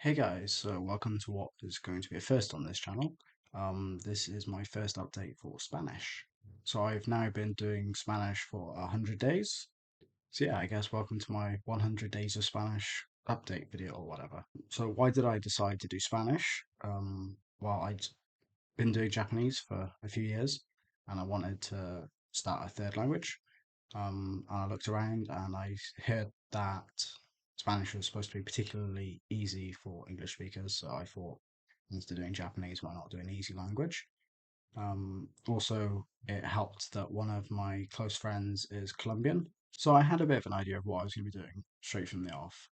Hey guys, so welcome to what is going to be a first on this channel. This is my first update for Spanish. So I've now been doing Spanish for 100 days. So yeah, I guess welcome to my 100 days of Spanish update video or whatever. So why did I decide to do Spanish? Well, I'd been doing Japanese for a few years and I wanted to start a third language. And I looked around and I heard that Spanish was supposed to be particularly easy for English speakers, so I thought instead of doing Japanese, why not do an easy language? Also, it helped that one of my close friends is Colombian, so I had a bit of an idea of what I was going to be doing straight from the off.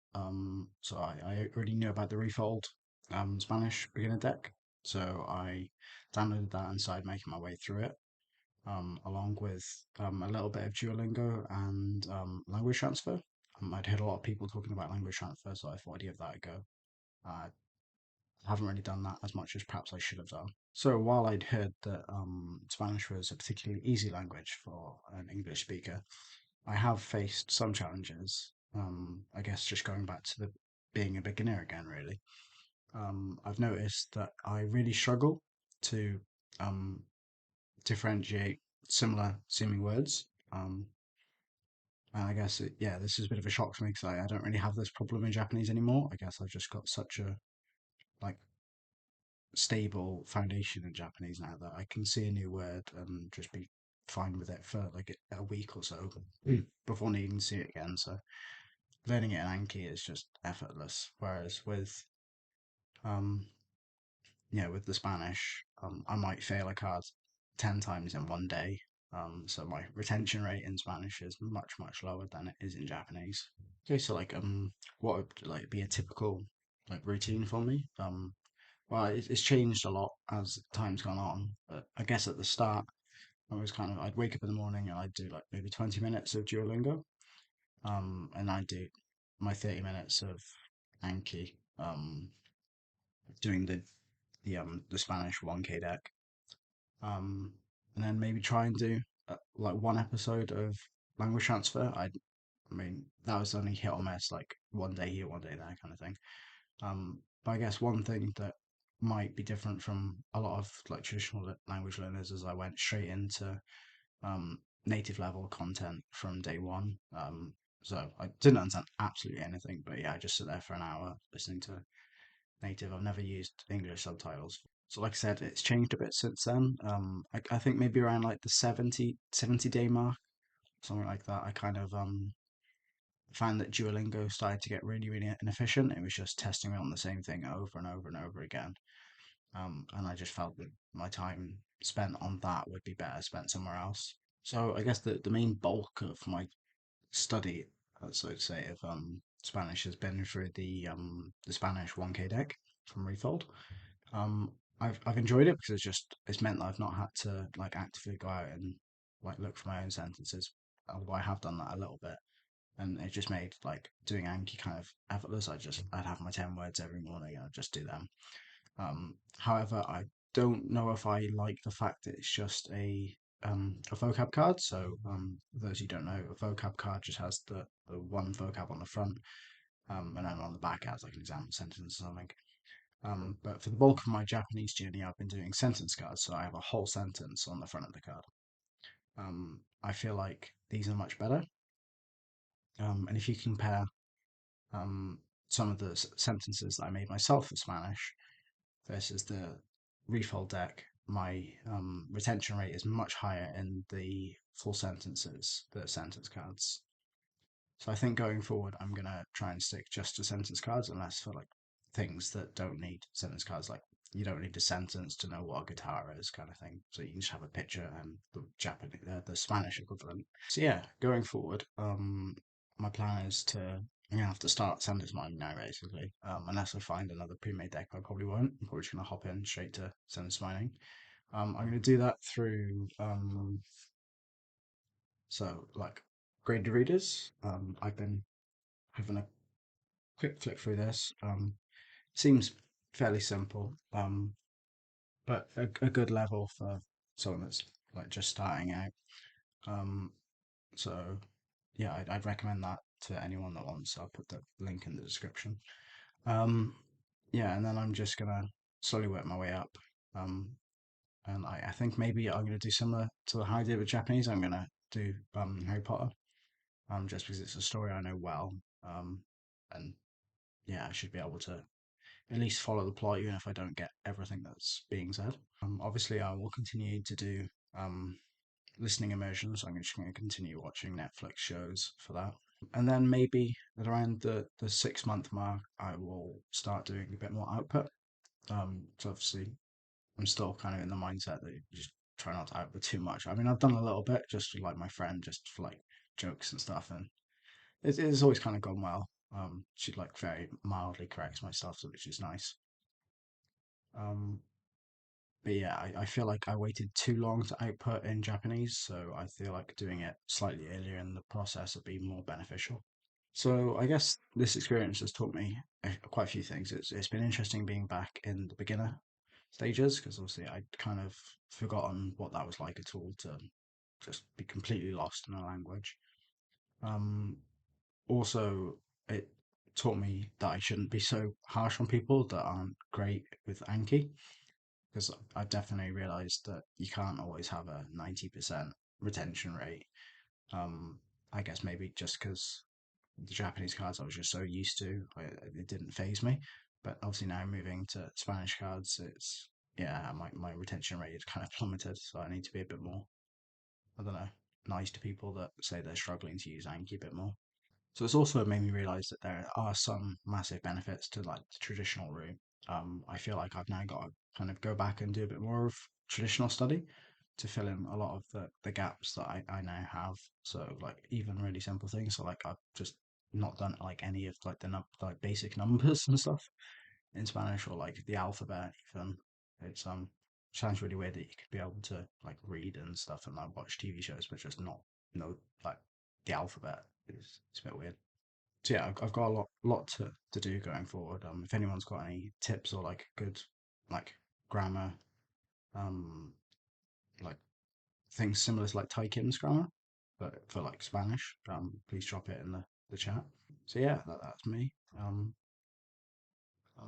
So I already knew about the Refold Spanish beginner deck, so I downloaded that and started making my way through it along with a little bit of Duolingo and language transfer. I'd heard a lot of people talking about language transfer, so I thought I'd give that a go. I haven't really done that as much as perhaps I should have done. So while I'd heard that Spanish was a particularly easy language for an English speaker, I have faced some challenges. I guess just going back to the being a beginner again, really. I've noticed that I really struggle to um, differentiate similar seeming words. And I guess yeah, this is a bit of a shock to me because I don't really have this problem in Japanese anymore. I guess I've just got such a like stable foundation in Japanese now that I can see a new word and just be fine with it for like a week or so before needing to see it again. So learning it in Anki is just effortless. Whereas with um with the Spanish, I might fail a card 10 times in one day. So my retention rate in Spanish is much lower than it is in Japanese. Okay, so what would like be a typical like routine for me? Well, it's changed a lot as time's gone on. But I guess at the start, I was kind of I'd wake up in the morning and I'd do like maybe 20 minutes of Duolingo. And I'd do my 30 minutes of Anki. Doing the Spanish 1K deck. um, and then maybe try and do like one episode of language transfer. I mean, that was only hit or miss, like one day here, one day there, kind of thing. But I guess one thing that might be different from a lot of like traditional language learners is I went straight into um, native level content from day one. So I didn't understand absolutely anything, but yeah, I just sit there for an hour listening to native. I've never used English subtitles. So like I said, it's changed a bit since then. I think maybe around like the 70 day mark, something like that. I kind of found that Duolingo started to get really inefficient. It was just testing me on the same thing over and over and over again. And I just felt that my time spent on that would be better spent somewhere else. So I guess the main bulk of my study, so to say, of Spanish has been through the Spanish 1K deck from Refold. Um, I've enjoyed it because it's meant that I've not had to like actively go out and like look for my own sentences. Although I have done that a little bit, and it just made like doing Anki kind of effortless. I'd have my 10 words every morning and I'd just do them. However, I don't know if I like the fact that it's just a vocab card. So for those who don't know, a vocab card just has the one vocab on the front, and then on the back it has like an example sentence or something. But for the bulk of my Japanese journey, I've been doing sentence cards, so I have a whole sentence on the front of the card. I feel like these are much better. And if you compare some of the sentences that I made myself for Spanish versus the refold deck, my retention rate is much higher in the full sentences, the sentence cards. So I think going forward, I'm gonna try and stick just to sentence cards, unless for like things that don't need sentence cards, like you don't need a sentence to know what a guitar is, kind of thing. So you can just have a picture and the Japanese, the Spanish equivalent. So yeah, going forward, my plan is to I'm gonna have to start sentence mining now, basically. Unless I find another pre-made deck, I probably won't. I'm probably just gonna hop in straight to sentence mining. I'm gonna do that through so like graded readers. I've been having a quick flick through this. Seems fairly simple, but a good level for someone that's like just starting out. Um, so yeah, I'd recommend that to anyone that wants. I'll put the link in the description. Um, yeah, and then I'm just gonna slowly work my way up. Um, and I think maybe I'm gonna do similar to how I did with Japanese. I'm gonna do Harry Potter, just because it's a story I know well. And yeah, I should be able to at least follow the plot, even if I don't get everything that's being said. Obviously, I will continue to do um listening immersion, so I'm just going to continue watching Netflix shows for that. And then maybe at around the 6 month mark, I will start doing a bit more output. So obviously, I'm still kind of in the mindset that you just try not to output too much. I mean, I've done a little bit just for like my friend, just for like jokes and stuff, and it's always kind of gone well. She like very mildly corrects my stuff, which is nice. Um, but yeah, I feel like I waited too long to output in Japanese, so I feel like doing it slightly earlier in the process would be more beneficial. So I guess this experience has taught me quite a few things. It's been interesting being back in the beginner stages because obviously I'd kind of forgotten what that was like at all to just be completely lost in a language. Um, Also, it taught me that I shouldn't be so harsh on people that aren't great with Anki because I definitely realized that you can't always have a 90% retention rate. Um, I guess maybe just because the Japanese cards I was just so used to, it didn't phase me. But obviously now moving to Spanish cards, it's yeah, my retention rate is kind of plummeted, so I need to be a bit more, I don't know, nice to people that say they're struggling to use Anki a bit more. So it's also made me realize that there are some massive benefits to like the traditional route. I feel like I've now got to kind of go back and do a bit more of traditional study to fill in a lot of the gaps that I now have. So like even really simple things. So like I've just not done like any of like like basic numbers and stuff in Spanish or like the alphabet even. It's sounds really weird that you could be able to like read and stuff and like watch TV shows, but just not know like the alphabet. It's a bit weird. So yeah, I've got a lot to do going forward. If anyone's got any tips or like good like grammar, um, like things similar to like Thai Kim's grammar, but for like Spanish, please drop it in the chat. So yeah, that's me.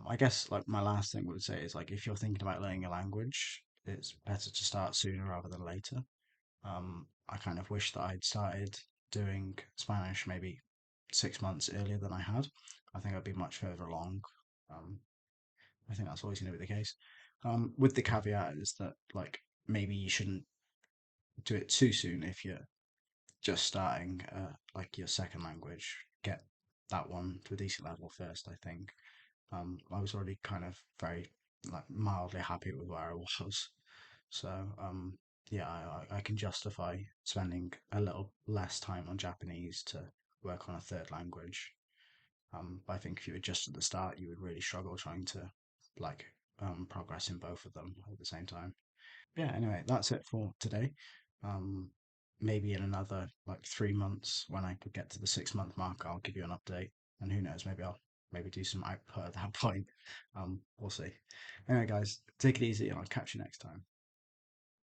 I guess like my last thing would say is like if you're thinking about learning a language, it's better to start sooner rather than later. I kind of wish that I'd started doing Spanish maybe 6 months earlier than I had. I think I'd be much further along. Um, I think that's always going to be the case. With the caveat is that like maybe you shouldn't do it too soon if you're just starting like your second language. Get that one to a decent level first. I think. I was already kind of very like mildly happy with where I was. So yeah, I can justify spending a little less time on Japanese to work on a third language. But I think if you were just at the start, you would really struggle trying to like progress in both of them at the same time. Yeah, anyway, that's it for today. Um, Maybe in another like 3 months, when I could get to the 6 month mark, I'll give you an update. And who knows, maybe I'll maybe do some output at that point. We'll see. Anyway, guys, take it easy, and I'll catch you next time.